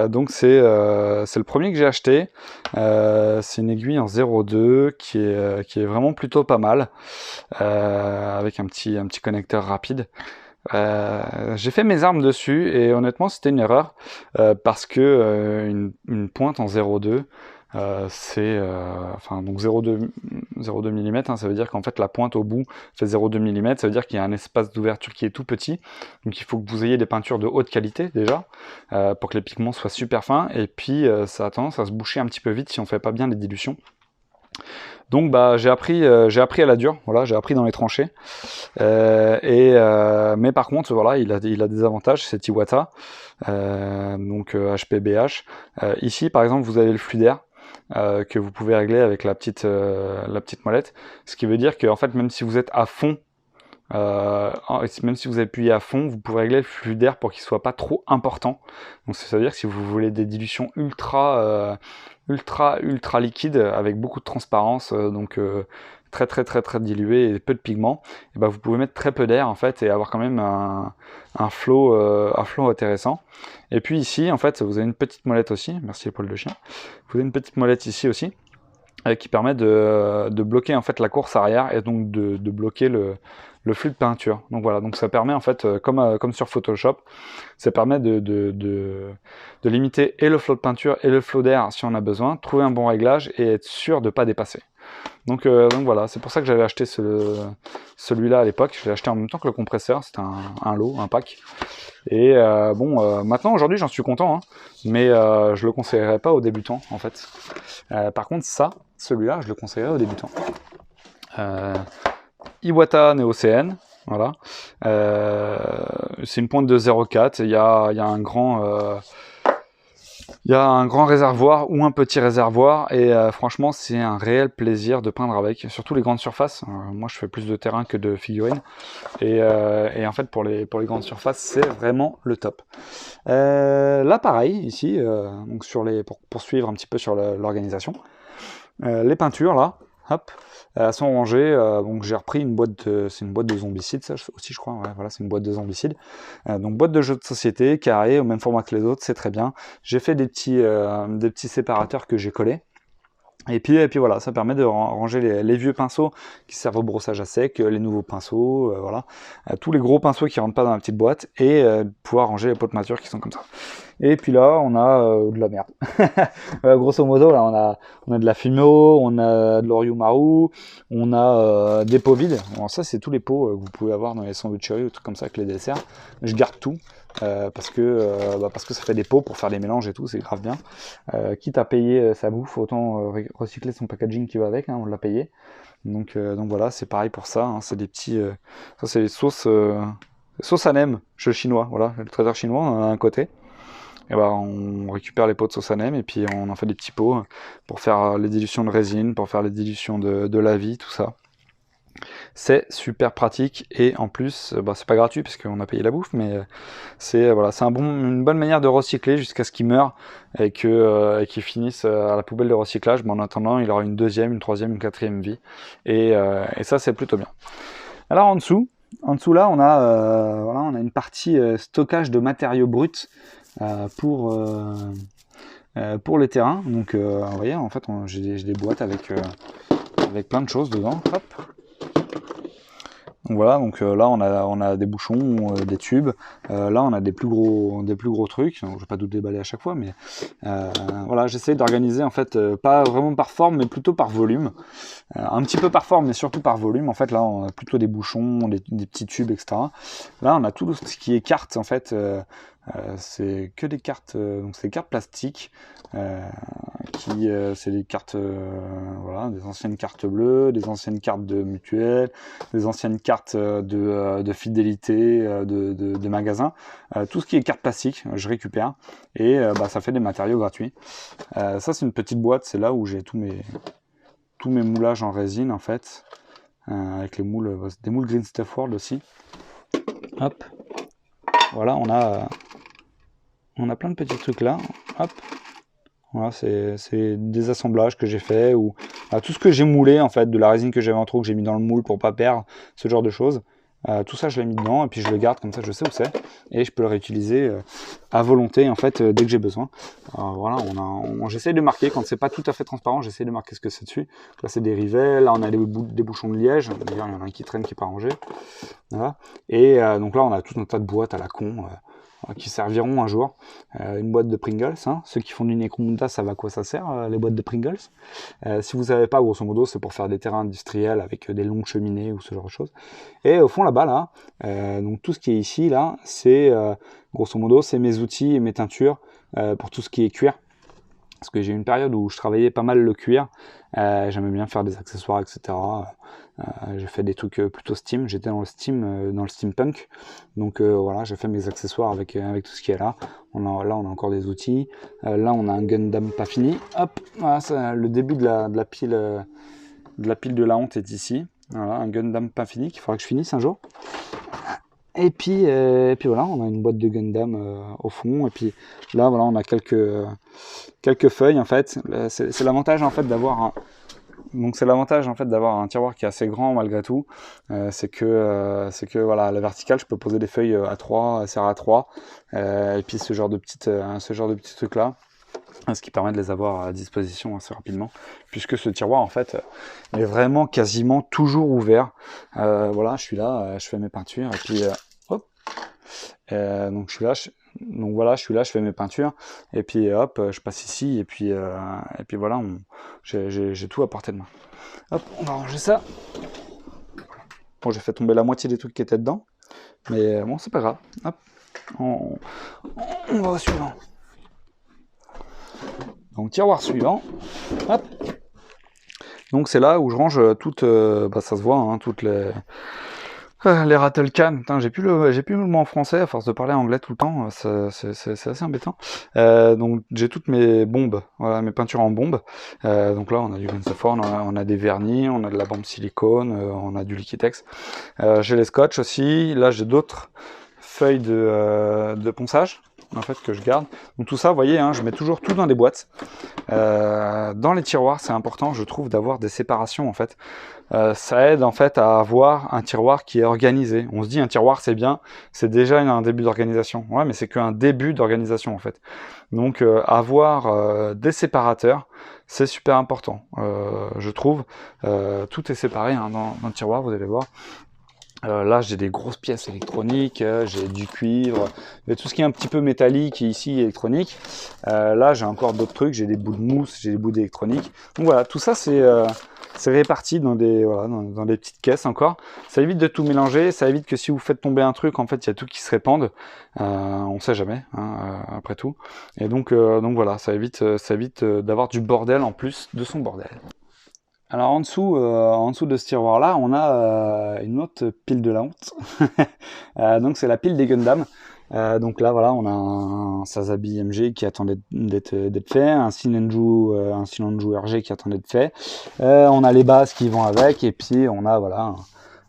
Donc c'est le premier que j'ai acheté. C'est une aiguille en 0,2 qui est vraiment plutôt pas mal, avec un petit connecteur rapide. J'ai fait mes armes dessus et honnêtement c'était une erreur, parce que une pointe en 0,2, enfin donc 0,2 mm, hein, ça veut dire qu'en fait la pointe au bout fait 0,2 mm, ça veut dire qu'il y a un espace d'ouverture qui est tout petit, donc il faut que vous ayez des peintures de haute qualité déjà, pour que les pigments soient super fins, et puis ça a tendance à se boucher un petit peu vite si on fait pas bien les dilutions. Donc bah j'ai appris à la dure, voilà, j'ai appris dans les tranchées. Mais par contre, voilà, il a des avantages, c'est Iwata, donc HPBH. Ici, par exemple, vous avez le flux d'air que vous pouvez régler avec la petite molette, ce qui veut dire que en fait, même si vous êtes à fond, même si vous appuyez à fond, vous pouvez régler le flux d'air pour qu'il soit pas trop important. Donc ça veut dire que si vous voulez des dilutions ultra liquides avec beaucoup de transparence, donc très dilué et peu de pigments, et ben vous pouvez mettre très peu d'air en fait et avoir quand même un flow intéressant. Et puis ici en fait vous avez une petite molette aussi, merci les poils de chien, vous avez une petite molette ici aussi, qui permet de bloquer en fait la course arrière et donc de bloquer le flux de peinture. Donc voilà, donc ça permet en fait, comme sur Photoshop, ça permet de limiter et le flot de peinture et le flot d'air si on a besoin, trouver un bon réglage et être sûr de ne pas dépasser. Donc voilà, c'est pour ça que j'avais acheté celui-là à l'époque. Je l'ai acheté en même temps que le compresseur, c'était un lot, un pack. Et maintenant, aujourd'hui, j'en suis content, hein, mais je le conseillerais pas aux débutants, en fait. Par contre, celui-là, je le conseillerais aux débutants. Iwata Neo CN, voilà. C'est une pointe de 0,4. Il y a un grand réservoir ou un petit réservoir, et franchement c'est un réel plaisir de peindre avec, surtout les grandes surfaces. Moi je fais plus de terrain que de figurines, et en fait pour les grandes surfaces c'est vraiment le top. Là pareil ici, donc pour poursuivre un petit peu sur l'organisation, les peintures là, hop, elles sont rangées. Donc j'ai repris c'est une boîte de zombicide, ça aussi je crois, ouais, voilà, c'est une boîte de zombicide. Donc boîte de jeux de société, carré, au même format que les autres, c'est très bien. J'ai fait des petits séparateurs que j'ai collés. Et puis voilà, ça permet de ranger les vieux pinceaux qui servent au brossage à sec, les nouveaux pinceaux, voilà, tous les gros pinceaux qui rentrent pas dans la petite boîte, et pouvoir ranger les pots de peinture qui sont comme ça. Et puis là, on a de la merde. Grosso modo, là, on a de la Fimo, on a de l'Oriumaru, on a des pots vides. Bon, ça, c'est tous les pots que vous pouvez avoir dans les sandwicheries ou trucs comme ça avec les desserts. Je garde tout. Parce que ça fait des pots pour faire des mélanges et tout, c'est grave bien. Quitte à payer sa bouffe, autant recycler son packaging qui va avec, hein, on l'a payé. Donc voilà, c'est pareil pour ça, hein, c'est des petits... ça c'est les sauces à nem chez le chinois, voilà, le traiteur chinois, on en a un côté. Et on récupère les pots de sauce à nem et puis on en fait des petits pots pour faire les dilutions de résine, pour faire les dilutions de lavis, tout ça. C'est super pratique, et en plus c'est pas gratuit parce qu'on a payé la bouffe, mais c'est une bonne manière de recycler jusqu'à ce qu'il meure et qu'il finisse à la poubelle de recyclage. Mais en attendant, il aura une deuxième, une troisième, une quatrième vie, et ça c'est plutôt bien. Alors en dessous là on a une partie stockage de matériaux bruts pour les terrains. Donc vous voyez, en fait j'ai des boîtes avec plein de choses dedans. Hop. Donc voilà, donc là on a des bouchons, des tubes. Là on a des plus gros trucs. Donc, je vais pas tout déballer à chaque fois, mais voilà, j'essaie d'organiser en fait pas vraiment par forme, mais plutôt par volume. Un petit peu par forme, mais surtout par volume. En fait, là on a plutôt des bouchons, des petits tubes, etc. Là on a tout ce qui est cartes en fait. C'est que des cartes, donc c'est des cartes plastiques. C'est des cartes, voilà, des anciennes cartes bleues, des anciennes cartes de mutuelle, des anciennes cartes de fidélité, de magasins. Tout ce qui est cartes plastiques, je récupère et ça fait des matériaux gratuits. Ça, c'est une petite boîte, c'est là où j'ai tous mes moulages en résine en fait, avec les moules, des moules Green Stuff World aussi. Hop, voilà, on a plein de petits trucs là. Hop. Voilà, c'est des assemblages que j'ai fait ou tout ce que j'ai moulé en fait, de la résine que j'avais en trop que j'ai mis dans le moule pour pas perdre, ce genre de choses. Tout ça je l'ai mis dedans et puis je le garde comme ça, je sais où c'est et je peux le réutiliser à volonté en fait dès que j'ai besoin. Voilà, j'essaie de marquer quand c'est pas tout à fait transparent, j'essaie de marquer ce que c'est dessus. Là c'est des rivets, là on a des bouchons de liège. D'ailleurs il y en a un qui traîne qui est pas rangé. Voilà. Et donc là on a tout un tas de boîtes à la con. Qui serviront un jour. Une boîte de Pringles, hein. Ceux qui font du Necromunda savent à quoi ça sert, les boîtes de Pringles. Si vous savez pas, grosso modo, c'est pour faire des terrains industriels avec des longues cheminées ou ce genre de choses. Et au fond là-bas, là, donc tout ce qui est ici, là, c'est grosso modo, c'est mes outils et mes teintures pour tout ce qui est cuir. Parce que j'ai eu une période où je travaillais pas mal le cuir, j'aimais bien faire des accessoires, etc. J'ai fait des trucs plutôt steam, j'étais dans le steampunk, donc voilà, j'ai fait mes accessoires avec tout ce qui est là. Là on a encore des outils, là on a un Gundam pas fini, hop, voilà, le début de la pile de la honte est ici, voilà, un Gundam pas fini qu'il faudra que je finisse un jour. Et puis voilà, on a une boîte de Gundam au fond. Et puis là, voilà, on a quelques feuilles en fait. C'est l'avantage en fait d'avoir un tiroir qui est assez grand malgré tout. C'est que voilà, la verticale, je peux poser des feuilles A3, serrées à 3, et puis ce genre de petits trucs là. Ce qui permet de les avoir à disposition assez rapidement, puisque ce tiroir en fait est vraiment quasiment toujours ouvert. Voilà, je suis là, je fais mes peintures, et puis hop. Donc je suis là, je fais mes peintures, et puis hop, je passe ici, et puis voilà, j'ai tout à portée de main. Hop, on va ranger ça. Bon, j'ai fait tomber la moitié des trucs qui étaient dedans, mais bon, c'est pas grave. Hop, on va au suivant. Donc tiroir suivant, hop. Donc c'est là où je range toutes, ça se voit, hein, toutes les rattle cans. Putain, j'ai plus le mot en français à force de parler anglais tout le temps, c'est assez embêtant. Donc j'ai toutes mes bombes, voilà, mes peintures en bombes. Donc là on a du Gunstefort, on a des vernis, on a de la bombe silicone, on a du Liquitex. J'ai les scotch aussi. Là j'ai d'autres feuilles de ponçage en fait que je garde. Donc tout ça, vous voyez, hein, je mets toujours tout dans des boîtes. Dans les tiroirs, c'est important, je trouve, d'avoir des séparations en fait. Ça aide en fait à avoir un tiroir qui est organisé. On se dit un tiroir c'est bien, c'est déjà un début d'organisation. Ouais, mais c'est qu'un début d'organisation en fait. Donc avoir des séparateurs, c'est super important. Je trouve, tout est séparé hein, dans le tiroir, vous allez voir. Là j'ai des grosses pièces électroniques, j'ai du cuivre, mais tout ce qui est un petit peu métallique et ici électronique. Là j'ai encore d'autres trucs, j'ai des bouts de mousse, j'ai des bouts d'électronique. Donc voilà, tout ça c'est réparti dans des petites caisses encore. Ça évite de tout mélanger, ça évite que si vous faites tomber un truc, en fait il y a tout qui se répande. On sait jamais, hein, après tout. Et donc voilà, ça évite d'avoir du bordel en plus de son bordel. Alors en dessous de ce tiroir-là, on a une autre pile de la honte. Donc c'est la pile des Gundam. Donc là voilà, on a un Sazabi MG qui attendait d'être fait, un Sinanju RG qui attendait d'être fait. On a les bases qui vont avec, et puis on a voilà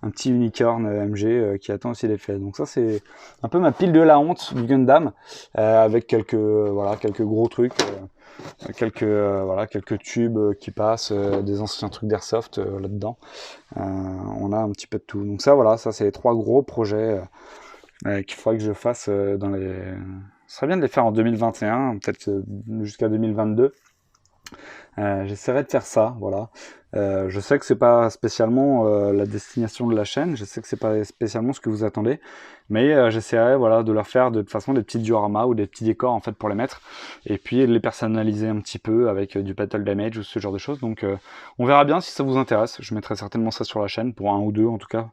un petit unicorn MG qui attend aussi d'être fait. Donc ça c'est un peu ma pile de la honte du Gundam, avec quelques gros trucs. Quelques tubes qui passent, des anciens trucs d'airsoft là-dedans. On a un petit peu de tout. Donc ça, voilà, ça c'est les 3 gros projets qu'il faudrait que je fasse Ce serait bien de les faire en 2021, peut-être jusqu'à 2022. J'essaierai de faire ça, voilà. Je sais que c'est pas spécialement la destination de la chaîne, je sais que c'est pas spécialement ce que vous attendez, mais j'essaierai voilà, de leur faire de toute façon des petits dioramas ou des petits décors en fait pour les mettre, et puis de les personnaliser un petit peu avec du battle damage ou ce genre de choses. Donc on verra bien si ça vous intéresse, je mettrai certainement ça sur la chaîne, pour un ou deux en tout cas,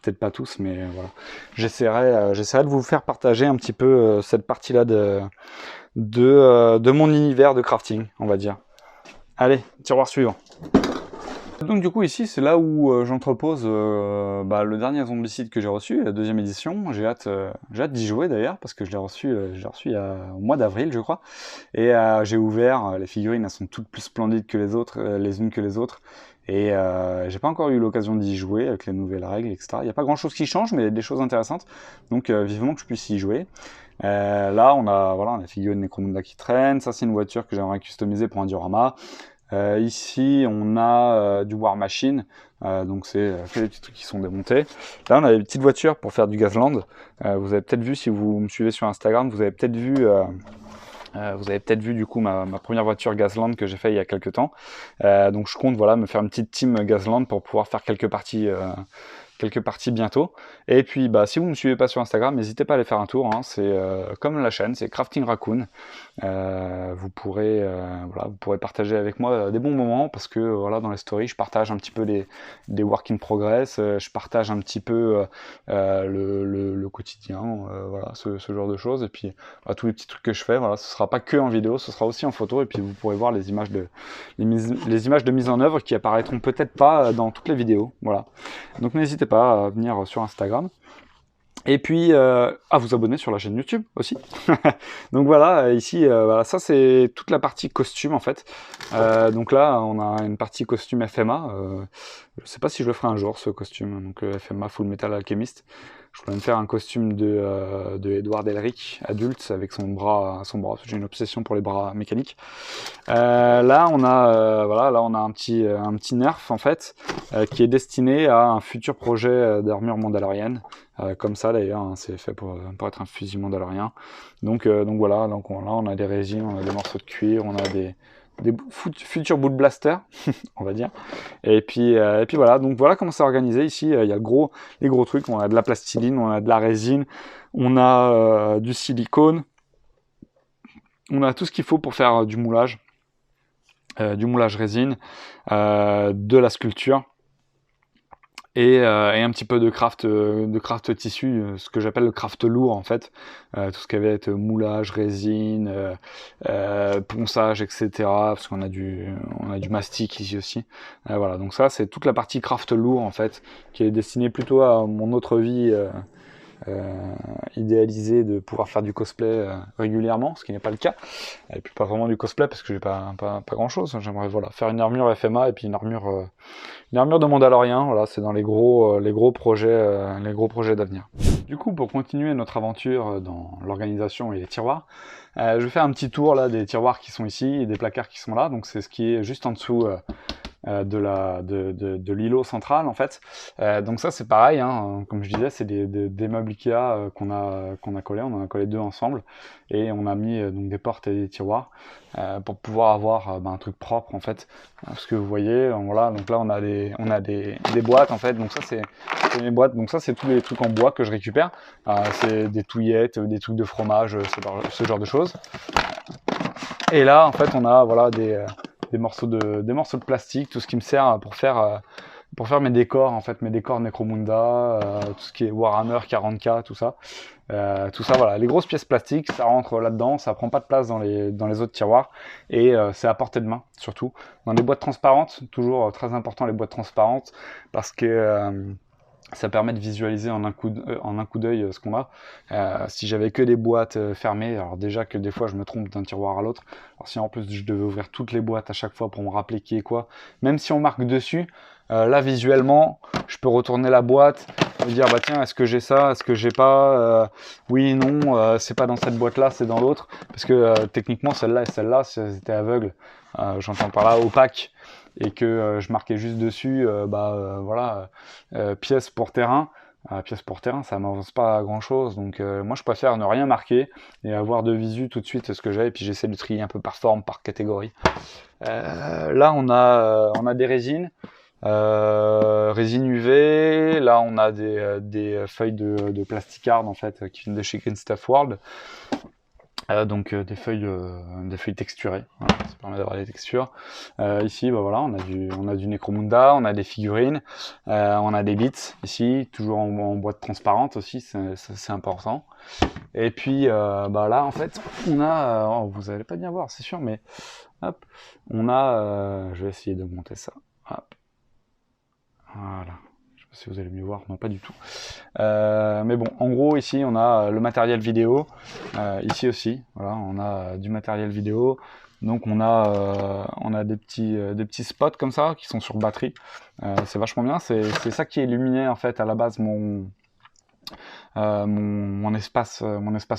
peut-être pas tous, mais voilà. J'essaierai de vous faire partager un petit peu cette partie-là de mon univers de crafting, on va dire. Allez, tiroir suivant. Donc du coup ici c'est là où j'entrepose le dernier zombicide que j'ai reçu, la deuxième édition. J'ai hâte d'y jouer d'ailleurs parce que je l'ai reçu au mois d'avril je crois. Et j'ai ouvert, les figurines elles sont toutes plus splendides que les autres, les unes que les autres. Et j'ai pas encore eu l'occasion d'y jouer avec les nouvelles règles, etc. Il n'y a pas grand chose qui change, mais il y a des choses intéressantes. Donc vivement que je puisse y jouer. Là on a la figurine Necromunda qui traîne. Ça c'est une voiture que j'aimerais customiser pour un diorama. Ici, on a du War Machine, donc c'est que des petits trucs qui sont démontés. Là, on a des petites voitures pour faire du Gazland. Vous avez peut-être vu, si vous me suivez sur Instagram, vous avez peut-être vu du coup ma première voiture Gazland que j'ai fait il y a quelques temps. Donc je compte me faire une petite team Gazland pour pouvoir faire quelques parties bientôt. Et puis si vous ne me suivez pas sur Instagram, n'hésitez pas à aller faire un tour, hein. C'est comme la chaîne, c'est Crafting Raccoon. Vous pourrez partager avec moi des bons moments parce que dans les stories je partage un petit peu des work in progress, je partage un petit peu le quotidien, ce genre de choses, et puis tous les petits trucs que je fais, ce sera pas que en vidéo, ce sera aussi en photo, et puis vous pourrez voir les images de mise en œuvre qui apparaîtront peut-être pas dans toutes les vidéos, voilà. Donc n'hésitez pas à venir sur Instagram. Et puis à vous abonner sur la chaîne YouTube aussi. Donc voilà, ici, ça c'est toute la partie costume en fait. Donc là, on a une partie costume FMA. Je sais pas si je le ferai un jour ce costume. Donc FMA Full Metal Alchemist. Je voulais me faire un costume de Edward Elric, adulte, avec son bras. J'ai une obsession pour les bras mécaniques. Là, on a un petit nerf en fait, qui est destiné à un futur projet d'armure mandalorienne. Comme ça d'ailleurs, hein, c'est fait pour être un fusil mandalorien. Donc voilà, là on a des résines, on a des morceaux de cuir, on a des futurs bouts de blaster, on va dire. Et puis voilà, donc voilà comment c'est organisé ici. Il y a les gros trucs, on a de la plastiline, on a de la résine, on a du silicone, on a tout ce qu'il faut pour faire du moulage résine, de la sculpture. Et un petit peu de craft tissu, ce que j'appelle le craft lourd en fait, tout ce qui va être moulage, résine, ponçage, etc. Parce qu'on a du mastic ici aussi. Voilà, donc ça c'est toute la partie craft lourd en fait, qui est destinée plutôt à mon autre vie idéalisée de pouvoir faire du cosplay régulièrement, ce qui n'est pas le cas. Et puis pas vraiment du cosplay parce que j'ai pas grand chose. J'aimerais faire une armure FMA et puis une armure de Mandalorien. Voilà, c'est dans les gros projets d'avenir. Du coup, pour continuer notre aventure dans l'organisation et les tiroirs, je vais faire un petit tour là des tiroirs qui sont ici et des placards qui sont là. Donc c'est ce qui est juste en dessous de l'îlot central en fait. Donc ça c'est pareil, hein, comme je disais, c'est des meubles Ikea qu'on a collés, on en a collé deux ensemble, et on a mis donc des portes et des tiroirs pour pouvoir avoir un truc propre en fait. Ce que vous voyez, voilà, donc là on a des boîtes en fait, donc ça c'est les boîtes, donc ça c'est tous les trucs en bois que je récupère, c'est des touillettes, des trucs de fromage, ce genre de choses. Et là en fait on a des morceaux de plastique, tout ce qui me sert pour faire mes décors en fait, mes décors Necromunda, tout ce qui est Warhammer 40K, tout ça voilà, les grosses pièces plastiques ça rentre là-dedans, ça prend pas de place dans les autres tiroirs, et c'est à portée de main surtout. Dans des boîtes transparentes, toujours très important les boîtes transparentes, parce que ça permet de visualiser en un coup d'œil ce qu'on a. Si j'avais que des boîtes fermées, alors déjà que des fois je me trompe d'un tiroir à l'autre, alors si en plus je devais ouvrir toutes les boîtes à chaque fois pour me rappeler qui est quoi, même si on marque dessus, là visuellement je peux retourner la boîte, me dire bah tiens, est-ce que j'ai ça, est-ce que j'ai pas, oui, non, c'est pas dans cette boîte là, c'est dans l'autre, parce que techniquement celle-là et celle-là, si elles étaient aveugles, j'entends par là opaque, et que je marquais juste dessus, pièce pour terrain, pièce pour terrain, ça m'avance pas à grand chose. Donc moi je préfère ne rien marquer et avoir de visu tout de suite ce que j'ai, et puis j'essaie de trier un peu par forme, par catégorie. Là on a des résines. Résine UV, là on a des feuilles de plasticard en fait qui viennent de chez Green Stuff World. Donc des feuilles texturées, voilà, ça permet d'avoir des textures. Ici, bah voilà, on a du Necromunda, on a des figurines, on a des bits ici, toujours en boîte transparente aussi, c'est important. Et puis bah là, en fait, on a, vous allez pas bien voir, c'est sûr, mais hop, on a, je vais essayer de monter ça. Hop, voilà. Je sais pas si vous allez mieux voir, non pas du tout. Mais bon, en gros, ici, on a le matériel vidéo. Ici aussi, voilà, on a du matériel vidéo. Donc on a des petits spots comme ça qui sont sur batterie. C'est vachement bien. C'est ça qui illuminait en fait à la base mon espace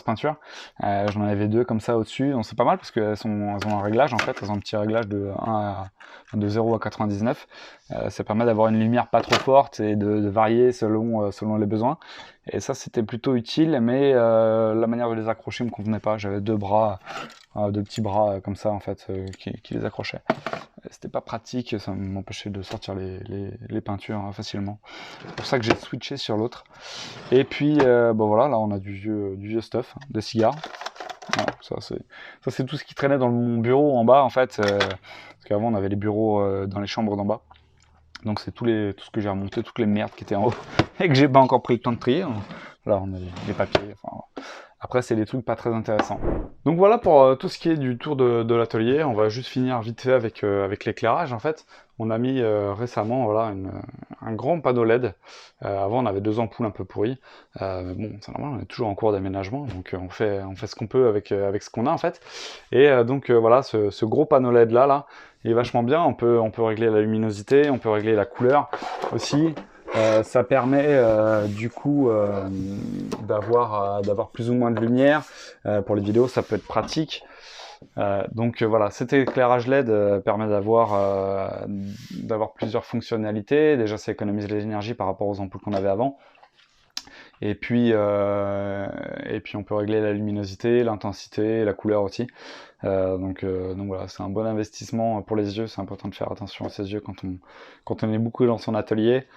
peinture. J'en avais deux comme ça au-dessus. Donc c'est pas mal parce qu'elles ont un réglage en fait. Elles ont un petit réglage de 0 à 99. Ça permet d'avoir une lumière pas trop forte et de varier selon les besoins. Et ça c'était plutôt utile, mais la manière de les accrocher me convenait pas. J'avais deux petits bras comme ça en fait qui les accrochaient. C'était pas pratique, ça m'empêchait de sortir les peintures facilement. C'est pour ça que j'ai switché sur l'autre. Et puis bon voilà, là on a du vieux stuff, des cigares. Voilà, ça c'est tout ce qui traînait dans mon bureau en bas en fait, parce qu'avant on avait les bureaux dans les chambres d'en bas. Donc c'est tout ce que j'ai remonté, toutes les merdes qui étaient en haut et que j'ai pas encore pris le temps de trier. Là on a les papiers, enfin, après c'est des trucs pas très intéressants. Donc voilà pour tout ce qui est du tour de l'atelier. On va juste finir vite fait avec l'éclairage en fait. On a mis récemment voilà, un grand panneau LED. Avant on avait 2 ampoules un peu pourries. Mais bon, c'est normal, on est toujours en cours d'aménagement, donc on fait ce qu'on peut avec ce qu'on a en fait. Et donc voilà, ce gros panneau LED là, il est vachement bien. On peut régler la luminosité, on peut régler la couleur aussi. Ça permet du coup d'avoir plus ou moins de lumière. Pour les vidéos, ça peut être pratique. Donc voilà, cet éclairage LED permet d'avoir plusieurs fonctionnalités. Déjà, ça économise l'énergie par rapport aux ampoules qu'on avait avant. Et puis on peut régler la luminosité, l'intensité, la couleur aussi. Donc voilà, c'est un bon investissement pour les yeux. C'est important de faire attention à ses yeux quand on est beaucoup dans son atelier.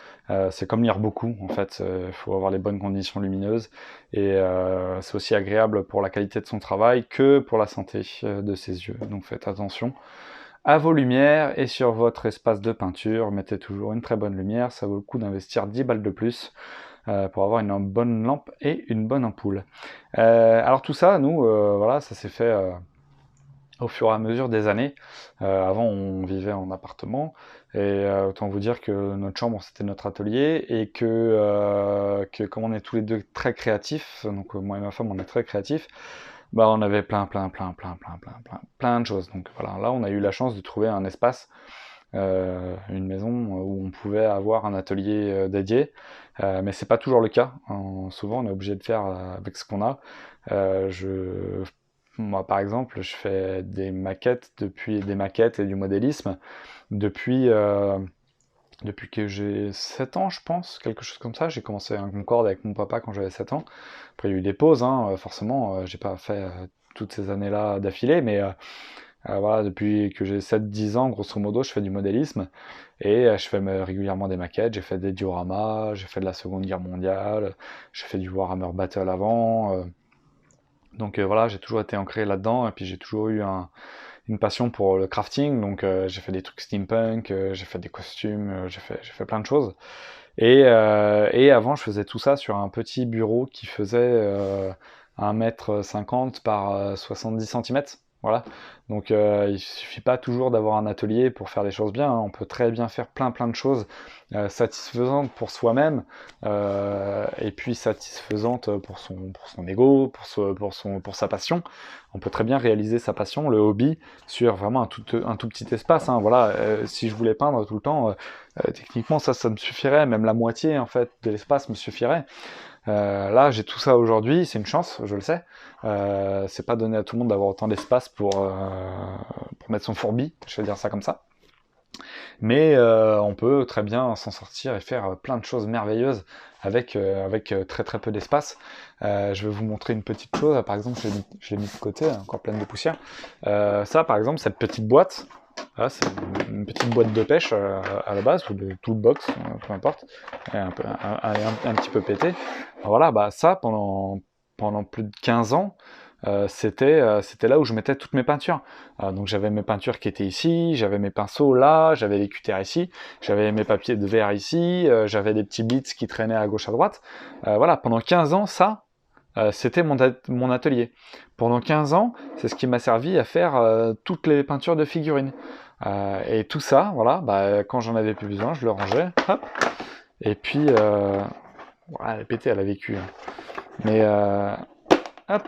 C'est comme lire beaucoup en fait. Il faut avoir les bonnes conditions lumineuses. Et c'est aussi agréable pour la qualité de son travail que pour la santé de ses yeux. Donc faites attention à vos lumières, et sur votre espace de peinture, mettez toujours une très bonne lumière. Ça vaut le coup d'investir 10 balles de plus pour avoir une bonne lampe et une bonne ampoule. Alors tout ça, nous, voilà, ça s'est fait au fur et à mesure des années. Avant, on vivait en appartement, et autant vous dire que notre chambre, c'était notre atelier, et que comme on est tous les deux très créatifs, donc moi et ma femme, on est très créatifs, bah on avait plein de choses. Donc voilà, là, on a eu la chance de trouver un espace, une maison où on pouvait avoir un atelier dédié, mais c'est pas toujours le cas. Souvent, on est obligé de faire avec ce qu'on a. Moi, par exemple, je fais des maquettes et du modélisme depuis que j'ai 7 ans, je pense, quelque chose comme ça. J'ai commencé à Concorde avec mon papa quand j'avais 7 ans. Après, il y a eu des pauses, hein, forcément. J'ai pas fait toutes ces années-là d'affilée, mais voilà, depuis que j'ai 7-10 ans, grosso modo, je fais du modélisme, et je fais régulièrement des maquettes. J'ai fait des dioramas, j'ai fait de la Seconde Guerre mondiale, j'ai fait du Warhammer Battle avant. Donc voilà, j'ai toujours été ancré là-dedans, et puis j'ai toujours eu une passion pour le crafting. Donc j'ai fait des trucs steampunk, j'ai fait des costumes, j'ai fait plein de choses. Et avant, je faisais tout ça sur un petit bureau qui faisait 1,50 m par 70 cm. Voilà. Donc il suffit pas toujours d'avoir un atelier pour faire les choses bien, hein. On peut très bien faire plein de choses satisfaisantes pour soi-même, et puis satisfaisantes pour son ego, pour sa passion. On peut très bien réaliser sa passion, le hobby, sur vraiment un tout petit espace, hein. Voilà, si je voulais peindre tout le temps, techniquement ça me suffirait, même la moitié en fait de l'espace me suffirait. Là, j'ai tout ça aujourd'hui, c'est une chance, je le sais. C'est pas donné à tout le monde d'avoir autant d'espace pour mettre son fourbi, je vais dire ça comme ça. Mais on peut très bien s'en sortir et faire plein de choses merveilleuses avec très très peu d'espace. Je vais vous montrer une petite chose. Par exemple, je l'ai mis de côté, encore pleine de poussière. Ça, par exemple, cette petite boîte, là, c'est une petite boîte de pêche à la base, ou de toolbox, peu importe, et un petit peu pété. Voilà, bah ça, pendant plus de 15 ans, c'était là où je mettais toutes mes peintures. Donc j'avais mes peintures qui étaient ici, j'avais mes pinceaux là, j'avais les cutters ici, j'avais mes papiers de verre ici, j'avais des petits bits qui traînaient à gauche à droite. Voilà, pendant 15 ans, ça, c'était mon atelier. Pendant 15 ans, c'est ce qui m'a servi à faire toutes les peintures de figurines. Et tout ça, voilà, bah, quand j'en avais plus besoin, je le rangeais, hop, et puis, voilà, elle est pétée, elle a vécu, hein. Mais, hop,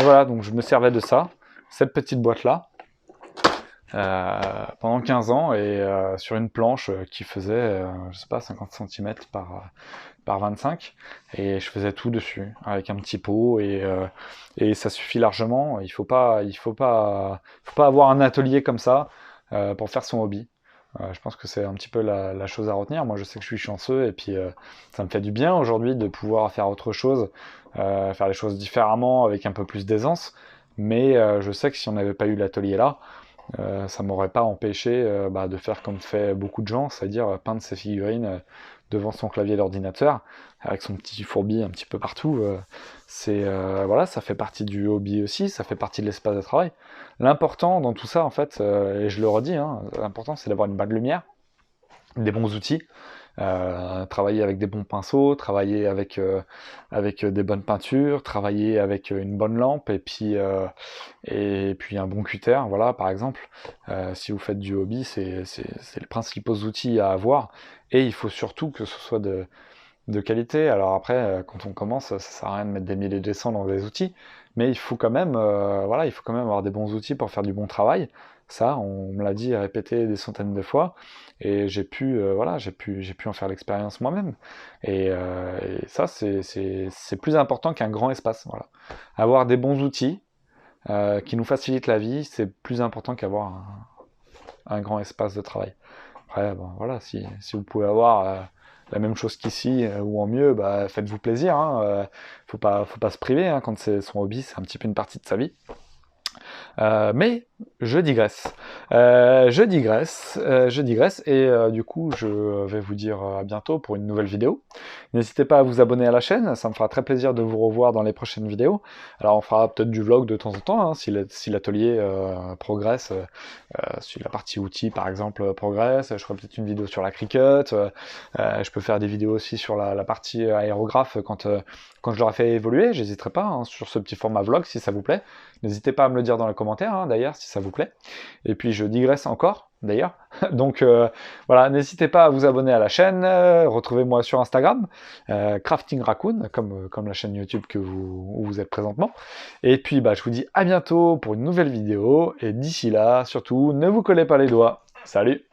et voilà, donc je me servais de ça, cette petite boîte-là, pendant 15 ans, et sur une planche qui faisait, je sais pas, 50 cm par 25, et je faisais tout dessus, avec un petit pot, et ça suffit largement. Il faut pas avoir un atelier comme ça pour faire son hobby. Je pense que c'est un petit peu la chose à retenir. Moi, je sais que je suis chanceux, et puis ça me fait du bien aujourd'hui de pouvoir faire autre chose, faire les choses différemment, avec un peu plus d'aisance. Mais je sais que si on n'avait pas eu l'atelier là, ça m'aurait pas empêché de faire comme fait beaucoup de gens, c'est-à-dire peindre ses figurines devant son clavier d'ordinateur, avec son petit fourbi un petit peu partout. Voilà, ça fait partie du hobby aussi, ça fait partie de l'espace de travail. L'important dans tout ça, en fait, et je le redis, hein, l'important c'est d'avoir une bonne lumière, des bons outils, travailler avec des bons pinceaux, travailler avec des bonnes peintures, travailler avec une bonne lampe, et puis un bon cutter, voilà, par exemple. Si vous faites du hobby, c'est les principaux outils à avoir, et il faut surtout que ce soit de qualité. Alors après, quand on commence, ça sert à rien de mettre des milliers de cents dans des outils, mais il faut quand même, voilà, il faut quand même avoir des bons outils pour faire du bon travail. Ça, on me l'a dit et répété des centaines de fois, et voilà, j'ai pu en faire l'expérience moi-même. Et ça, c'est plus important qu'un grand espace. Voilà. Avoir des bons outils qui nous facilitent la vie, c'est plus important qu'avoir un grand espace de travail. Après, bon, voilà, si vous pouvez avoir la même chose qu'ici, ou en mieux, bah, faites-vous plaisir, hein. Faut pas se priver, hein, quand c'est son hobby, c'est un petit peu une partie de sa vie. Mais je digresse. Je digresse, et du coup, je vais vous dire à bientôt pour une nouvelle vidéo. N'hésitez pas à vous abonner à la chaîne, ça me fera très plaisir de vous revoir dans les prochaines vidéos. Alors on fera peut-être du vlog de temps en temps, hein, si l'atelier progresse, si la partie outils par exemple progresse, je ferai peut-être une vidéo sur la Cricut, je peux faire des vidéos aussi sur la partie aérographe quand je l'aurai fait évoluer, j'hésiterai pas, hein, sur ce petit format vlog si ça vous plaît. N'hésitez pas à me le dire dans les commentaires, hein, d'ailleurs, si ça vous plaît. Et puis je digresse encore, d'ailleurs. Donc voilà, n'hésitez pas à vous abonner à la chaîne, retrouvez-moi sur Instagram, Crafting Raccoon, comme la chaîne YouTube où vous êtes présentement. Et puis je vous dis à bientôt pour une nouvelle vidéo, et d'ici là, surtout, ne vous collez pas les doigts. Salut!